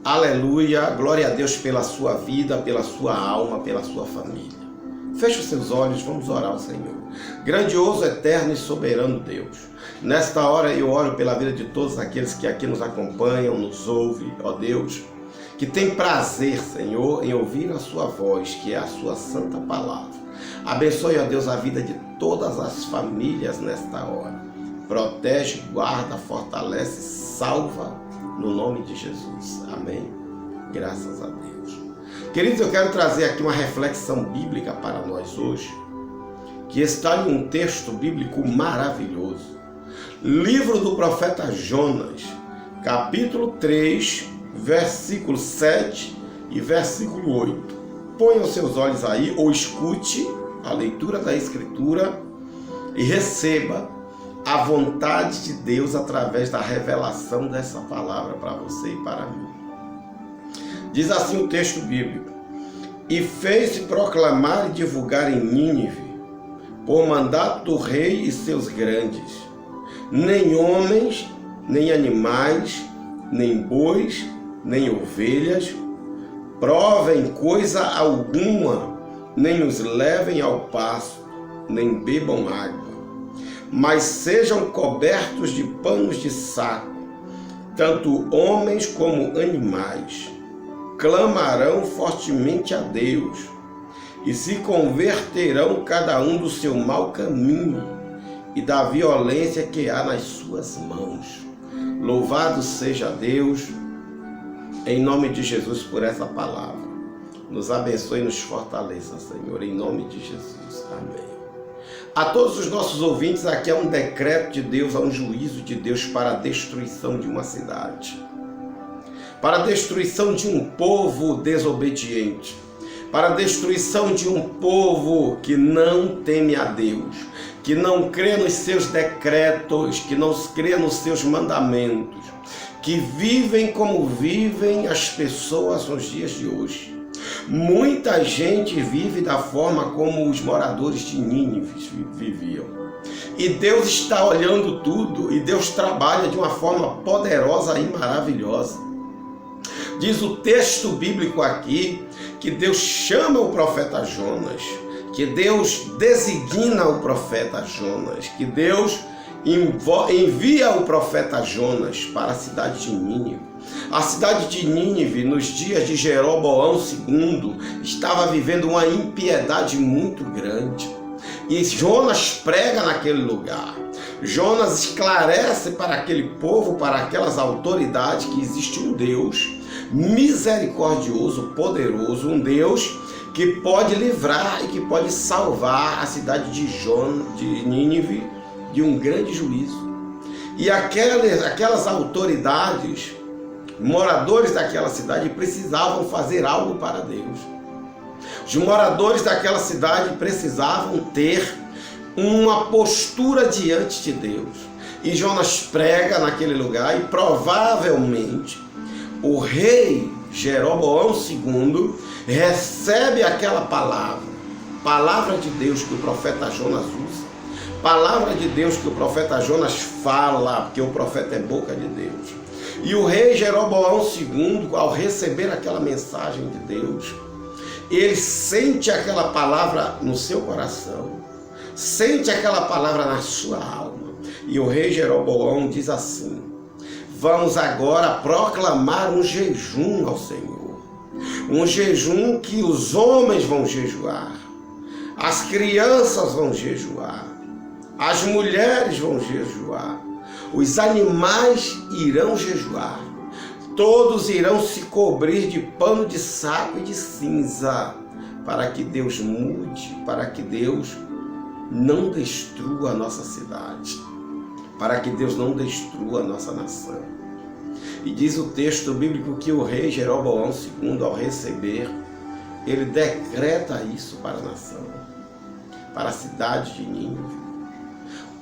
Aleluia, glória a Deus pela sua vida, pela sua alma, pela sua família. Feche os seus olhos, vamos orar ao Senhor. Grandioso, eterno e soberano Deus, nesta hora eu oro pela vida de todos aqueles que aqui nos acompanham, nos ouvem, ó Deus, que tem prazer, Senhor, em ouvir a sua voz, que é a sua santa palavra. Abençoe, ó Deus, a vida de todas as famílias nesta hora. Protege, guarda, fortalece, salva, no nome de Jesus. Amém. Graças a Deus. Queridos, eu quero trazer aqui uma reflexão bíblica para nós hoje, que está em um texto bíblico maravilhoso. Livro do profeta Jonas, capítulo 3, versículo 7 e versículo 8. Ponha os seus olhos aí ou escute a leitura da Escritura e receba a vontade de Deus através da revelação dessa palavra para você e para mim. Diz assim o texto bíblico: e fez-se proclamar e divulgar em Nínive, por mandato do rei e seus grandes, nem homens, nem animais, nem bois, nem ovelhas, provem coisa alguma, nem os levem ao pasto, nem bebam água, mas sejam cobertos de panos de saco, tanto homens como animais. Clamarão fortemente a Deus, e se converterão cada um do seu mau caminho e da violência que há nas suas mãos. Louvado seja Deus, em nome de Jesus, por essa palavra. Nos abençoe e nos fortaleça, Senhor, em nome de Jesus. Amém. A todos os nossos ouvintes, aqui é um decreto de Deus, há um juízo de Deus para a destruição de uma cidade, para a destruição de um povo desobediente, para a destruição de um povo que não teme a Deus, que não crê nos seus decretos, que não crê nos seus mandamentos, que vivem como vivem as pessoas nos dias de hoje. Muita gente vive da forma como os moradores de Nínive viviam. E Deus está olhando tudo, e Deus trabalha de uma forma poderosa e maravilhosa. Diz o texto bíblico aqui que Deus chama o profeta Jonas, que Deus designa o profeta Jonas, que Deus envia o profeta Jonas para a cidade de Nínive. A cidade de Nínive, nos dias de Jeroboão II, estava vivendo uma impiedade muito grande. E Jonas prega naquele lugar. Jonas esclarece para aquele povo, para aquelas autoridades, que existe um Deus misericordioso, poderoso, um Deus que pode livrar e que pode salvar a cidade de Nínive de um grande juízo. E aquelas autoridades, moradores daquela cidade, precisavam fazer algo para Deus. Os moradores daquela cidade precisavam ter uma postura diante de Deus. E Jonas prega naquele lugar e provavelmente o rei Jeroboão II recebe aquela palavra de Deus que o profeta Jonas usa, palavra de Deus que o profeta Jonas fala, porque o profeta é boca de Deus. E o rei Jeroboão II, ao receber aquela mensagem de Deus, ele sente aquela palavra no seu coração, sente aquela palavra na sua alma. E o rei Jeroboão diz assim: vamos agora proclamar um jejum ao Senhor, um jejum que os homens vão jejuar, as crianças vão jejuar, as mulheres vão jejuar, os animais irão jejuar, todos irão se cobrir de pano de saco e de cinza, para que Deus mude, para que Deus não destrua a nossa cidade, para que Deus não destrua a nossa nação. E diz o texto bíblico que o rei Jeroboão II, ao receber, ele decreta isso para a nação, para a cidade de Nínive.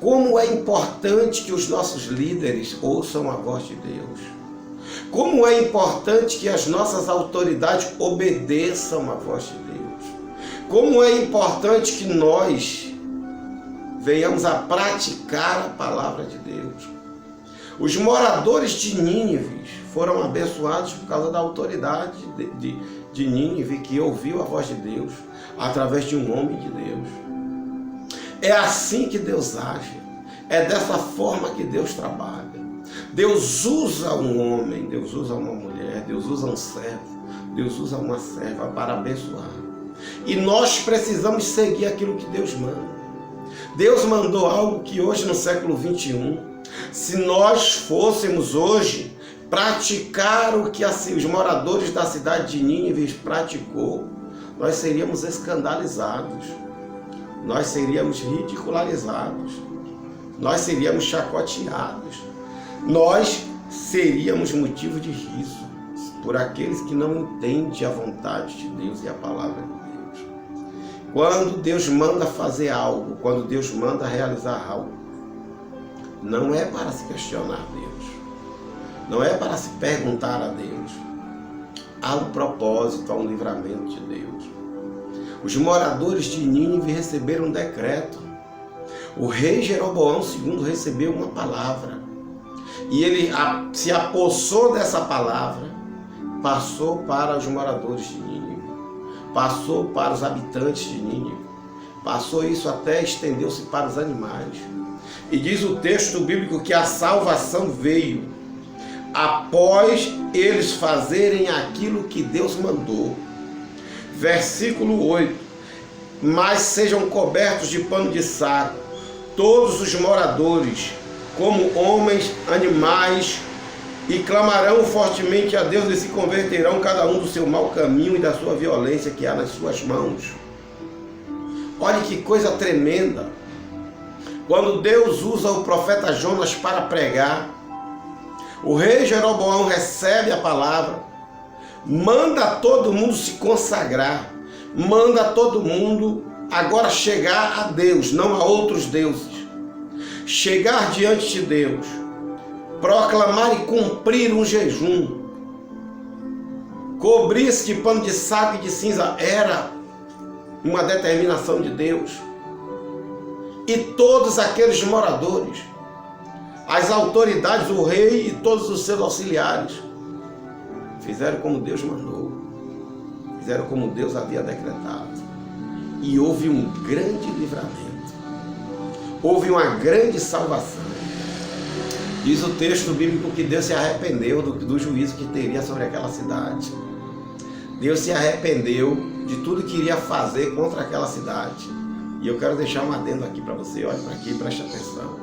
Como é importante que os nossos líderes ouçam a voz de Deus. Como é importante que as nossas autoridades obedeçam a voz de Deus. Como é importante que nós venhamos a praticar a palavra de Deus. Os moradores de Nínive foram abençoados por causa da autoridade de Nínive, que ouviu a voz de Deus através de um homem de Deus. É assim que Deus age, é dessa forma que Deus trabalha. Deus usa um homem, Deus usa uma mulher, Deus usa um servo, Deus usa uma serva para abençoar. E nós precisamos seguir aquilo que Deus manda. Deus mandou algo que hoje, no século 21, se nós fôssemos hoje praticar o que os moradores da cidade de Nínive praticou, nós seríamos escandalizados, nós seríamos ridicularizados, nós seríamos chacoteados, nós seríamos motivo de riso por aqueles que não entendem a vontade de Deus e a palavra de Deus. Quando Deus manda fazer algo, quando Deus manda realizar algo, não é para se questionar a Deus, não é para se perguntar a Deus. Há um propósito, há um livramento de Deus. Os moradores de Nínive receberam um decreto. O rei Jeroboão II recebeu uma palavra. E ele se apossou dessa palavra, passou para os moradores de Nínive, passou para os habitantes de Nínive, passou isso até estendeu-se para os animais. E diz o texto bíblico que a salvação veio após eles fazerem aquilo que Deus mandou. Versículo 8: mas sejam cobertos de pano de saco todos os moradores, como homens, animais, e clamarão fortemente a Deus e se converterão cada um do seu mau caminho e da sua violência que há nas suas mãos. Olha que coisa tremenda. Quando Deus usa o profeta Jonas para pregar, o rei Jeroboão recebe a palavra, manda todo mundo se consagrar, manda todo mundo agora chegar a Deus, não a outros deuses. Chegar diante de Deus, proclamar e cumprir um jejum, cobrir-se de pano de saco e de cinza, era uma determinação de Deus. E todos aqueles moradores, as autoridades, o rei e todos os seus auxiliares, fizeram como Deus mandou, fizeram como Deus havia decretado. E houve um grande livramento, houve uma grande salvação. Diz o texto bíblico que Deus se arrependeu do juízo que teria sobre aquela cidade. Deus se arrependeu de tudo que iria fazer contra aquela cidade. E eu quero deixar um adendo aqui para você, olhe para aqui e preste atenção.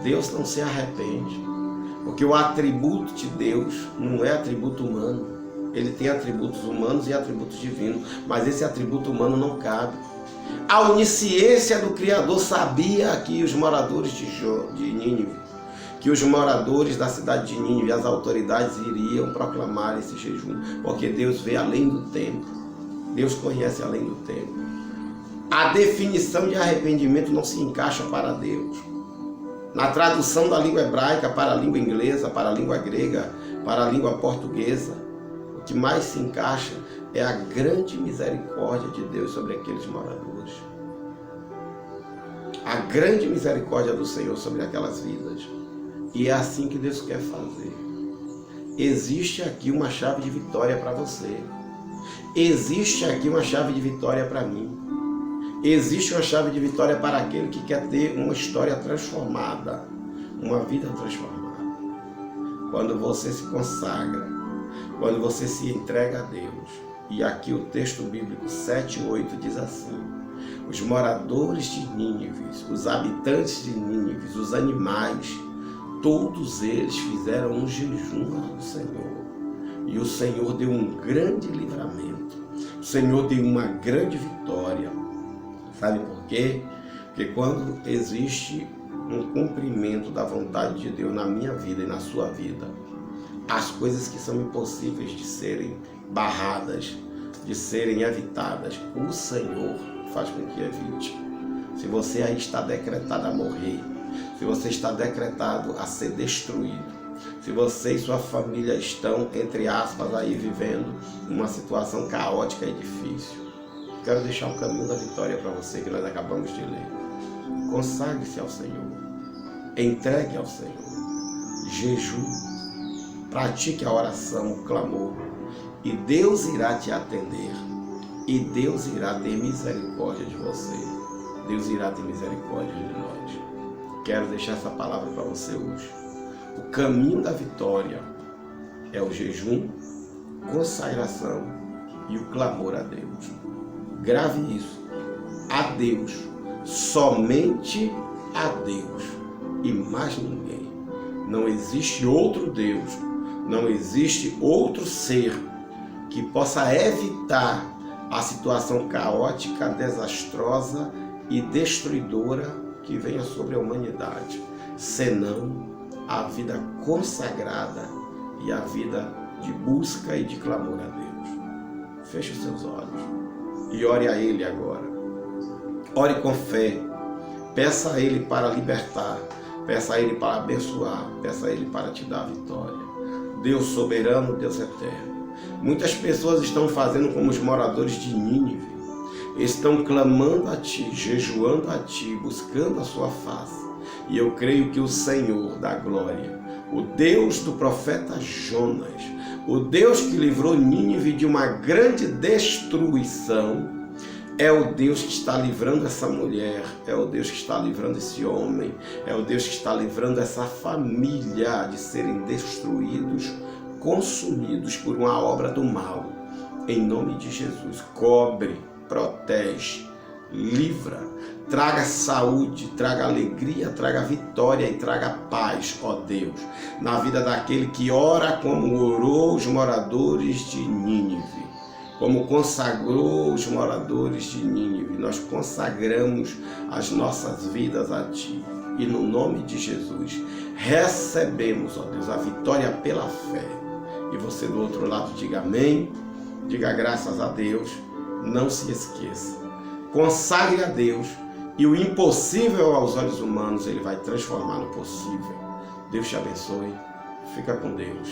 Deus não se arrepende, porque o atributo de Deus não é atributo humano. Ele tem atributos humanos e atributos divinos, mas esse atributo humano não cabe. A onisciência do Criador sabia que os moradores de Nínive, que os moradores da cidade de Nínive, as autoridades iriam proclamar esse jejum, porque Deus vê além do tempo, Deus conhece além do tempo. A definição de arrependimento não se encaixa para Deus. Na tradução da língua hebraica para a língua inglesa, para a língua grega, para a língua portuguesa, o que mais se encaixa é a grande misericórdia de Deus sobre aqueles moradores. A grande misericórdia do Senhor sobre aquelas vidas. E é assim que Deus quer fazer. Existe aqui uma chave de vitória para você. Existe aqui uma chave de vitória para mim. Existe uma chave de vitória para aquele que quer ter uma história transformada, uma vida transformada. Quando você se consagra, quando você se entrega a Deus. E aqui o texto bíblico 7:8 diz assim: os moradores de Nínive, os habitantes de Nínive, os animais, todos eles fizeram um jejum ao Senhor. E o Senhor deu um grande livramento. O Senhor deu uma grande vitória. Sabe por quê? Porque quando existe um cumprimento da vontade de Deus na minha vida e na sua vida, as coisas que são impossíveis de serem barradas, de serem evitadas, o Senhor faz com que evite. Se você aí está decretado a morrer, se você está decretado a ser destruído, se você e sua família estão, entre aspas, aí vivendo uma situação caótica e difícil, quero deixar um caminho da vitória para você que nós acabamos de ler. Consagre-se ao Senhor, entregue ao Senhor, jejum, pratique a oração, o clamor, e Deus irá te atender, e Deus irá ter misericórdia de você. Deus irá ter misericórdia de nós. Quero deixar essa palavra para você hoje. O caminho da vitória é o jejum, consagração e o clamor a Deus. Grave isso. A Deus, somente a Deus e mais ninguém. Não existe outro Deus, não existe outro ser que possa evitar a situação caótica, desastrosa e destruidora que venha sobre a humanidade, senão a vida consagrada e a vida de busca e de clamor a Deus. Feche os seus olhos e ore a Ele agora. Ore com fé, peça a Ele para libertar, peça a Ele para abençoar, peça a Ele para te dar a vitória. Deus soberano, Deus eterno. Muitas pessoas estão fazendo como os moradores de Nínive, estão clamando a Ti, jejuando a Ti, buscando a Sua face. E eu creio que o Senhor da glória, o Deus do profeta Jonas, o Deus que livrou Nínive de uma grande destruição, é o Deus que está livrando essa mulher, é o Deus que está livrando esse homem, é o Deus que está livrando essa família de serem destruídos, consumidos por uma obra do mal. Em nome de Jesus, cobre, protege, livra, traga saúde, traga alegria, traga vitória e traga paz, ó Deus, na vida daquele que ora como orou os moradores de Nínive, como consagrou os moradores de Nínive. Nós consagramos as nossas vidas a Ti e no nome de Jesus recebemos, ó Deus, a vitória pela fé. E você do outro lado diga amém, diga graças a Deus. Não se esqueça, consagre a Deus e o impossível aos olhos humanos Ele vai transformar no possível. Deus te abençoe, fica com Deus.